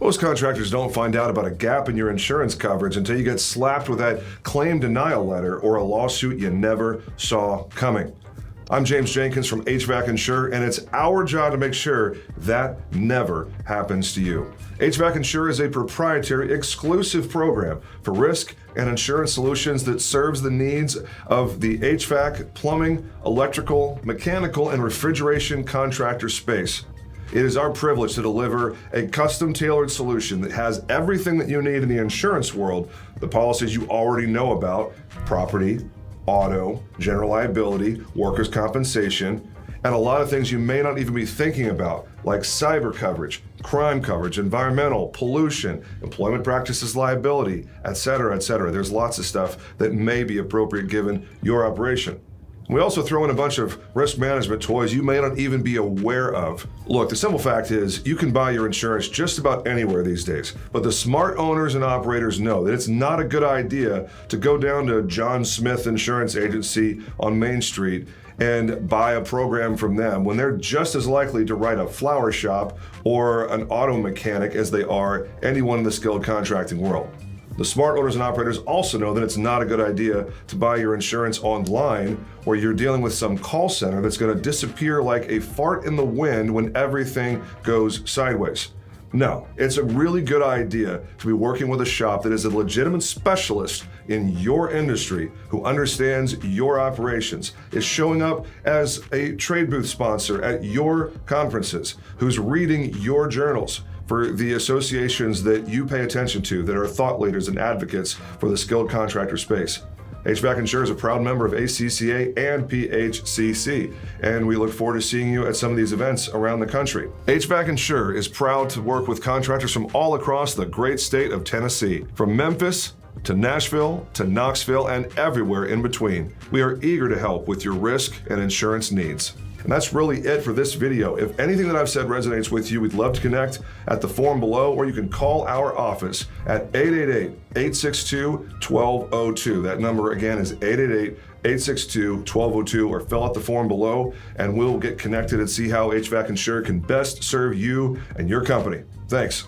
Most contractors don't find out about a gap in your insurance coverage until you get slapped with that claim denial letter or a lawsuit you never saw coming. I'm James Jenkins from HVAC Insure, and it's our job to make sure that never happens to you. HVAC Insure is a proprietary, exclusive program for risk and insurance solutions that serves the needs of the HVAC, plumbing, electrical, mechanical, and refrigeration contractor space. It is our privilege to deliver a custom-tailored solution that has everything that you need in the insurance world, the policies you already know about: property, auto, general liability, workers' compensation, and a lot of things you may not even be thinking about, like cyber coverage, crime coverage, environmental, pollution, employment practices liability, etc., etc. There's lots of stuff that may be appropriate given your operation. We also throw in a bunch of risk management toys you may not even be aware of. Look, the simple fact is you can buy your insurance just about anywhere these days, but the smart owners and operators know that it's not a good idea to go down to John Smith Insurance Agency on Main Street and buy a program from them when they're just as likely to write a flower shop or an auto mechanic as they are anyone in the skilled contracting world. The smart owners and operators also know that it's not a good idea to buy your insurance online where you're dealing with some call center that's going to disappear like a fart in the wind when everything goes sideways. No, it's a really good idea to be working with a shop that is a legitimate specialist in your industry who understands your operations, is showing up as a trade booth sponsor at your conferences, who's reading your journals for the associations that you pay attention to that are thought leaders and advocates for the skilled contractor space. HVAC Insure is a proud member of ACCA and PHCC, and we look forward to seeing you at some of these events around the country. HVAC Insure is proud to work with contractors from all across the great state of Tennessee, from Memphis to Nashville to Knoxville and everywhere in between. We are eager to help with your risk and insurance needs. And that's really it for this video. If anything that I've said resonates with you, we'd love to connect at the form below, or you can call our office at 888-862-1202. That number again is 888-862-1202, or fill out the form below and we'll get connected and see how HVAC Insure can best serve you and your company. Thanks.